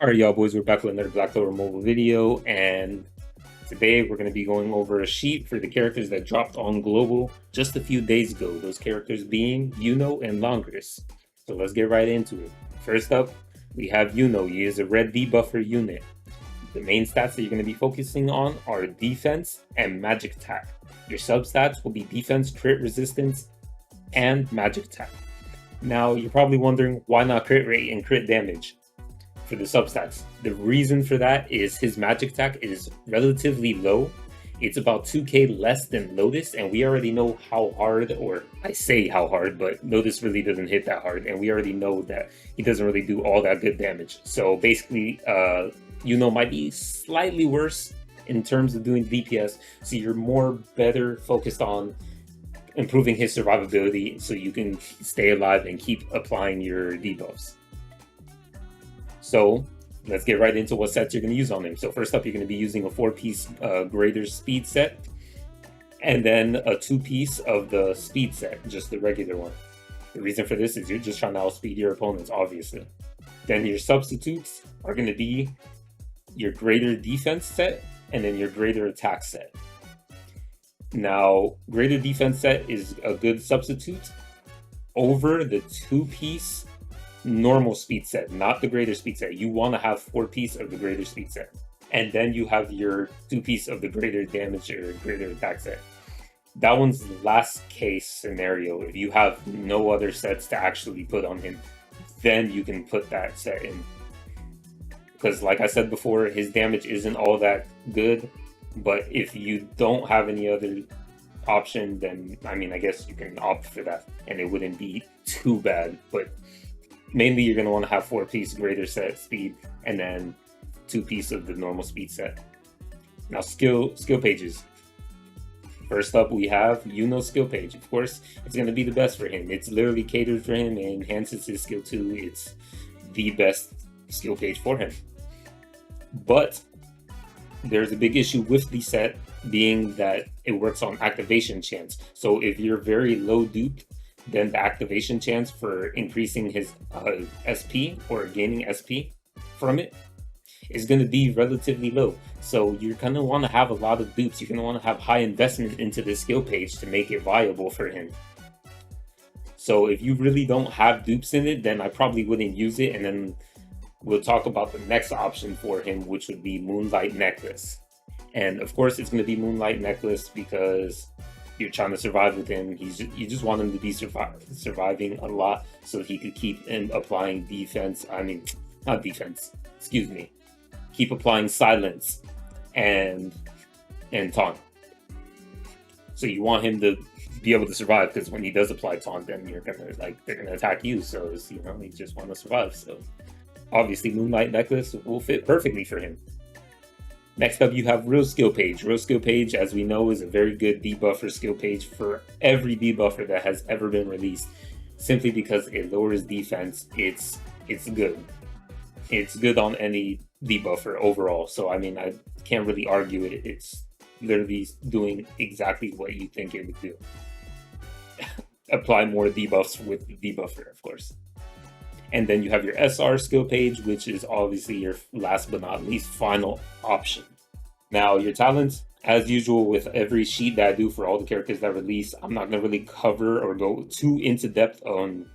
Alright, y'all boys, we're back with another Black Clover mobile video, and today we're going to be going over a sheet for the characters that dropped on Global just a few days ago, those characters being Yuno and Langris. So let's get right into it. First up, we have Yuno. He is a red debuffer unit. The main stats that you're going to be focusing on are defense and magic attack. Your substats will be defense, crit resistance, and magic attack. Now, you're probably wondering why not crit rate and crit damage for the substats. The reason for that is his magic attack is relatively low. It's about 2k less than Lotus, and we already know how hard, or I say how hard, but Lotus really doesn't hit that hard, and we already know that he doesn't really do all that good damage. So basically, Yuno might be slightly worse in terms of doing DPS, so you're more better focused on improving his survivability so you can stay alive and keep applying your debuffs. So let's get right into what sets you're going to use on him. So first up, you're going to be using a 4-piece greater speed set, and then a 2-piece of the speed set, just the regular one. The reason for this is you're just trying to outspeed your opponents, obviously. Then your substitutes are going to be your greater defense set and then your greater attack set. Now, greater defense set is a good substitute over the 2-piece normal speed set, not the greater speed set. You want to have 4-piece of the greater speed set, and then you have your 2-piece of the greater damage or greater attack set. That one's the last case scenario. If you have no other sets to actually put on him, then you can put that set in. Because like I said before, his damage isn't all that good, but if you don't have any other option, then I mean, I guess you can opt for that and it wouldn't be too bad. But mainly you're going to want to have 4-piece greater set speed and then 2-piece of the normal speed set. Now skill pages. First up, we have Yuno's skill page. Of course, it's going to be the best for him. It's literally catered for him and enhances his skill 2. It's the best skill page for him. But there's a big issue with the set being that it works on activation chance. So if you're very low dupe, then the activation chance for increasing his SP or gaining SP from it is going to be relatively low. So you're going to want to have a lot of dupes. You're going to want to have high investment into the skill page to make it viable for him. So if you really don't have dupes in it, then I probably wouldn't use it. And then we'll talk about the next option for him, which would be Moonlight Necklace. And of course, it's going to be Moonlight Necklace because you're trying to survive with him. You just want him to be surviving a lot so he could keep applying defense. I mean, not defense. Excuse me. Keep applying silence and taunt. So you want him to be able to survive because when he does apply taunt, then they're gonna attack you. So you just want to survive. So obviously, Moonlight Necklace will fit perfectly for him. Next up, you have Real Skill Page. Real Skill Page, as we know, is a very good debuffer skill page for every debuffer that has ever been released. Simply because it lowers defense, it's good. It's good on any debuffer overall. So I mean, I can't really argue it. It's literally doing exactly what you think it would do. Apply more debuffs with the debuffer, of course. And then you have your SR skill page, which is obviously your last but not least final option. Now, your talents, as usual with every sheet that I do for all the characters that release, I'm not going to really cover or go too into depth on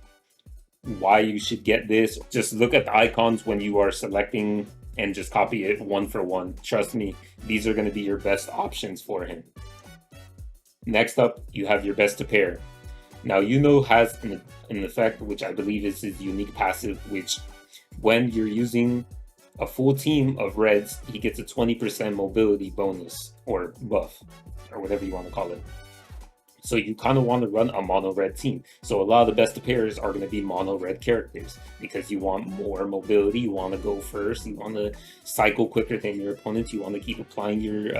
why you should get this. Just look at the icons when you are selecting and just copy it one for one. Trust me, these are going to be your best options for him. Next up, you have your best to pair. Now, Yuno has an effect, which I believe is his unique passive, which when you're using a full team of reds, he gets a 20% mobility bonus or buff, or whatever you want to call it. So you kind of want to run a mono red team. So a lot of the best pairs are going to be mono red characters because you want more mobility. You want to go first. You want to cycle quicker than your opponent. You want to keep applying your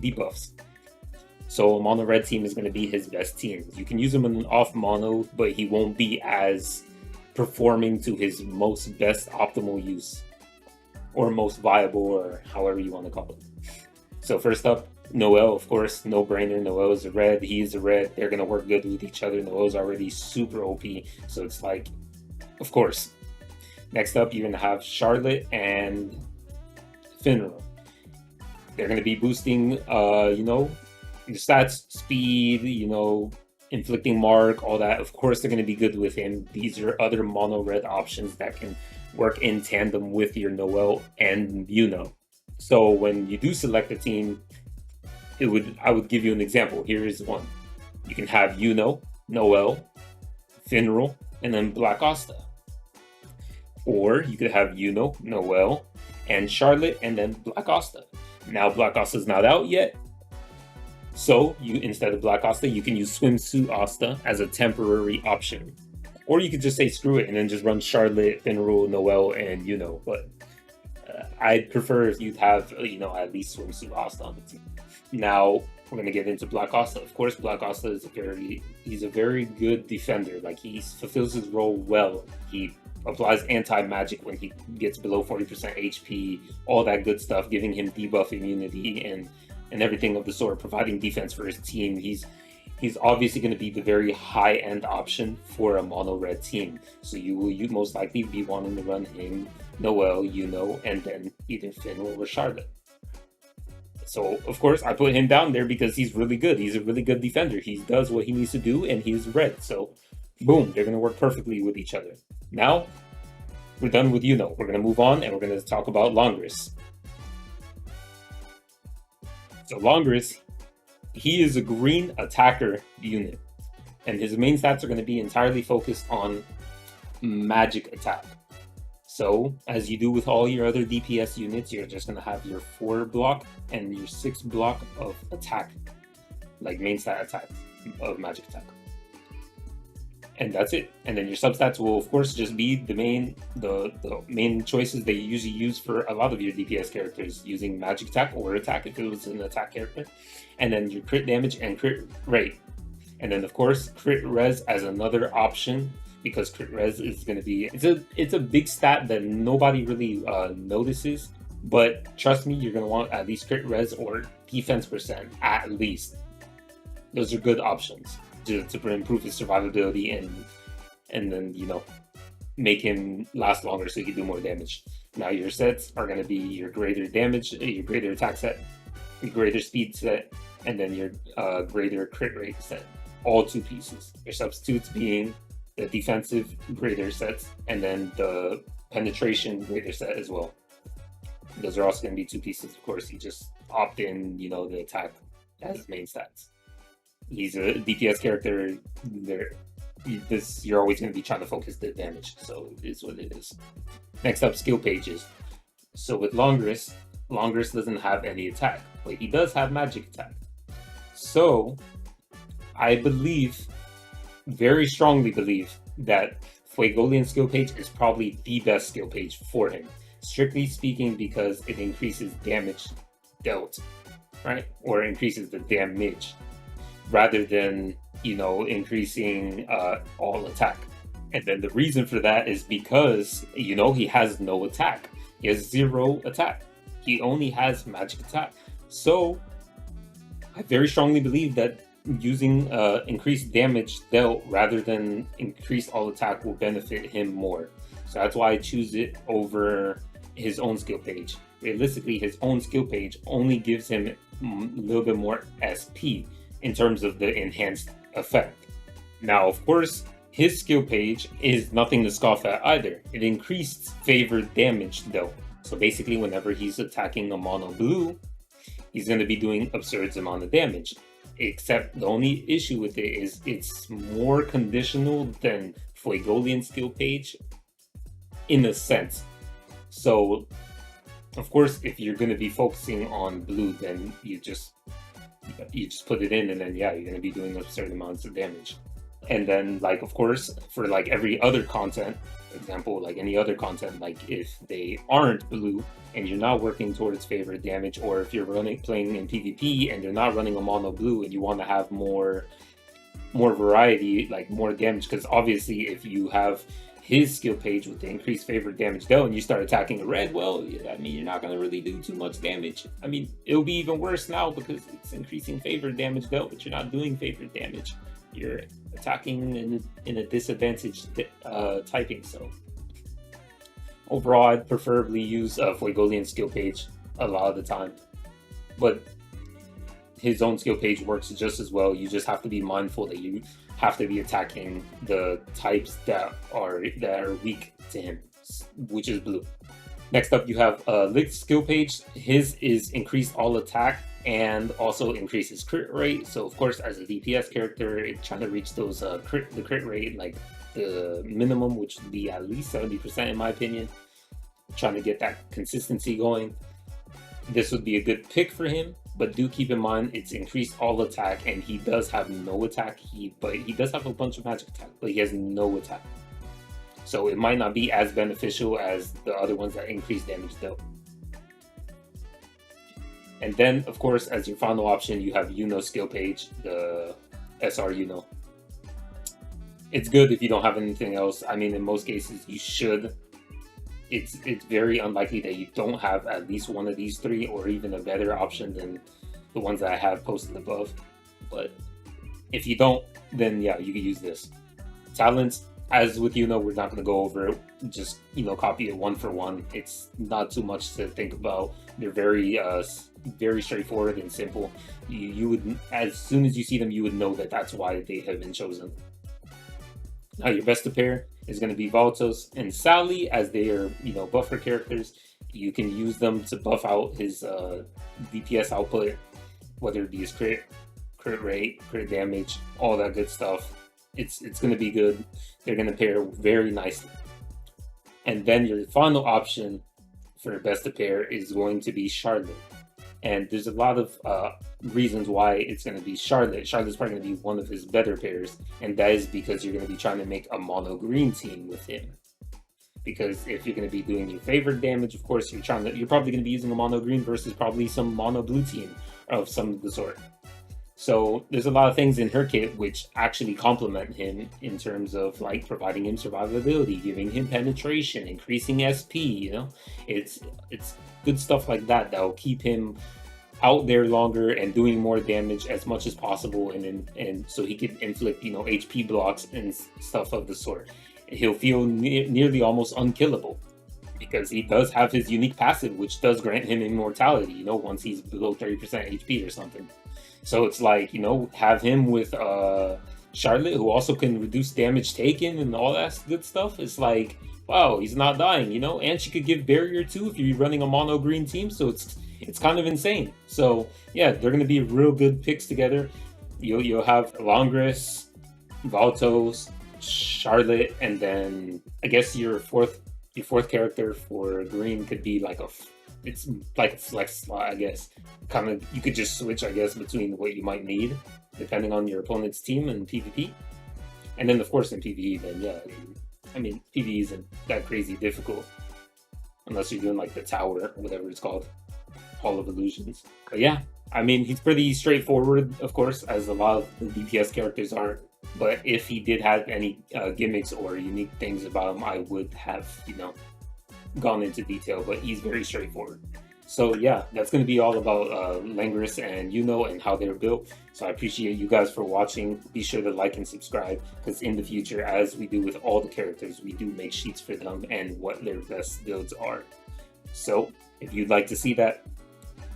debuffs. So a mono red team is going to be his best team. You can use him in an off mono, but he won't be as performing to his most best optimal use or most viable, or however you want to call it. So first up, Noel, of course, no brainer. Noel is a red. He is a red. They're going to work good with each other. Noel's already super OP. So it's like, of course. Next up, you're going to have Charlotte and Finra. They're going to be boosting, your stats, speed, inflicting mark, all that. Of course, they're going to be good with him. These are other mono red options that can work in tandem with your Noel and Yuno. So when you do select a team, I would give you an example. Here is one. You can have Yuno, Noel, Finral, and then Black Asta. Or you could have Yuno, Noel, and Charlotte, and then Black Asta. Now Black Asta's not out yet, so instead of Black Asta, you can use Swimsuit Asta as a temporary option. Or you could just say screw it and then just run Charlotte, Finral, Noel, and Yuno. But I'd prefer if you'd have, at least Swimsuit Asta on the team. Now, we're going to get into Black Asta. Of course, Black Asta is he's a very good defender. Like, he fulfills his role well. He applies anti-magic when he gets below 40% HP, all that good stuff, giving him debuff immunity and everything of the sort, providing defense for his team. He's obviously going to be the very high-end option for a mono-red team. So you most likely be wanting to run him, Noel, Yuno, and then either Finn or Charlotte. So, of course, I put him down there because he's really good. He's a really good defender. He does what he needs to do, and he's red. So, boom, they're going to work perfectly with each other. Now, we're done with Yuno. We're going to move on, and we're going to talk about Langris. So, Langris, he is a green attacker unit, and his main stats are going to be entirely focused on magic attack. So, as you do with all your other DPS units, you're just going to have your 4 block and your 6 block of attack, like main stat attack of magic attack. And that's it. And then your substats will, of course, just be the main choices that you usually use for a lot of your DPS characters, using magic attack or attack if it was an attack character. And then your crit damage and crit rate. And then, of course, crit res as another option, because crit res is going to be, it's a big stat that nobody really notices, but trust me, you're going to want at least crit res or defense percent, at least. Those are good options to improve his survivability and then, make him last longer so he can do more damage. Now your sets are going to be your greater damage, your greater attack set, your greater speed set, and then your greater crit rate set. All 2 pieces. Your substitutes being the defensive greater sets, and then the penetration greater set as well. Those are also going to be 2 pieces, of course. You just opt in, the attack as main stats. He's a DPS character. You're always going to be trying to focus the damage, so it is what it is. Next up, skill pages. So with Langris doesn't have any attack, but he does have magic attack. So I very strongly believe that Fuegolian skill page is probably the best skill page for him. Strictly speaking, because it increases damage dealt, right? Or increases the damage, rather than, increasing all attack. And then the reason for that is because, he has no attack. He has 0 attack. He only has magic attack. So I very strongly believe that using increased damage dealt rather than increased all attack will benefit him more. So that's why I choose it over his own skill page. Realistically, his own skill page only gives him a little bit more SP in terms of the enhanced effect. Now, of course, his skill page is nothing to scoff at either. It increased favored damage though. So basically, whenever he's attacking a mono blue, he's going to be doing absurd amount of damage. Except the only issue with it is it's more conditional than Fuegolian skill page in a sense. So, of course, if you're going to be focusing on blue, then you just put it in, and then you're going to be doing absurd amounts of damage. And then, of course, for every other content, for example, any other content, if they aren't blue and you're not working towards favorite damage, or if you're playing in PvP and you're not running a mono blue and you want to have more variety, more damage, because obviously if you have his skill page with the increased favorite damage dealt and you start attacking a red, well, you're not going to really do too much damage. It'll be even worse now because it's increasing favorite damage dealt, but you're not doing favorite damage. You're attacking in a disadvantaged typing. So Overall, I'd preferably use Fuegolian's skill page a lot of the time, but his own skill page works just as well. You just have to be mindful that you have to be attacking the types that are weak to him, which is blue. Next up, you have Lick's skill page. His is increased all attack and also increases crit rate. So of course, as a DPS character, trying to reach those the crit rate, like the minimum, which would be at least 70% in my opinion. Trying to get that consistency going. This would be a good pick for him, but do keep in mind it's increased all attack, and he does have no attack. But he does have a bunch of magic attack, but he has no attack. So it might not be as beneficial as the other ones that increase damage dealt. And then, of course, as your final option, you have Yuno skill page, the SR Yuno. It's good if you don't have anything else. I mean, in most cases, you should. It's very unlikely that you don't have at least one of these three, or even a better option than the ones that I have posted above. But if you don't, then yeah, you can use this. Talents, as with Yuno, we're not going to go over it. Just, copy it one for one. It's not too much to think about. They're very straightforward and simple. You would, as soon as you see them, you would know that that's why they have been chosen. Now your best to pair is going to be Valtos and Sally, as they are, buffer characters. You can use them to buff out his DPS output, whether it be his crit rate, crit damage, all that good stuff. It's going to be good. They're going to pair very nicely. And then your final option for best to pair is going to be Charlotte. And there's a lot of reasons why it's going to be Charlotte. Charlotte's probably going to be one of his better pairs, and that is because you're going to be trying to make a mono green team with him. Because if you're going to be doing your favorite damage, of course, you're probably going to be using a mono green versus probably some mono blue team of some of the sort. So there's a lot of things in her kit which actually complement him in terms of like providing him survivability, giving him penetration, increasing SP. It's good stuff like that will keep him out there longer and doing more damage as much as possible, and so he can inflict HP blocks and stuff of the sort. He'll feel nearly almost unkillable because he does have his unique passive, which does grant him immortality. Once he's below 30% HP or something. So it's like, have him with Charlotte, who also can reduce damage taken and all that good stuff. It's like, wow, he's not dying, and she could give barrier too if you're running a mono green team. So it's kind of insane. So yeah, they're going to be real good picks together. You'll have Langris, Valtos, Charlotte, and then I guess your fourth character for green could be like it's like a flex slot, I guess. You could just switch, I guess, between what you might need depending on your opponent's team and PvP. And then of course in PvE, then yeah, I mean PvE isn't that crazy difficult unless you're doing like the tower or whatever it's called, Hall of Illusions. But yeah, I mean he's pretty straightforward, of course, as a lot of the DPS characters are. But if he did have any gimmicks or unique things about him, I would have, gone into detail, but he's very straightforward. So yeah, that's going to be all about Langris and Yuno and how they're built. So I appreciate you guys for watching. Be sure to like and subscribe, because in the future, as we do with all the characters, we do make sheets for them and what their best builds are. So if you'd like to see that,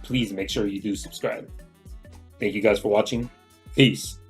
please make sure you do subscribe. Thank you guys for watching. Peace.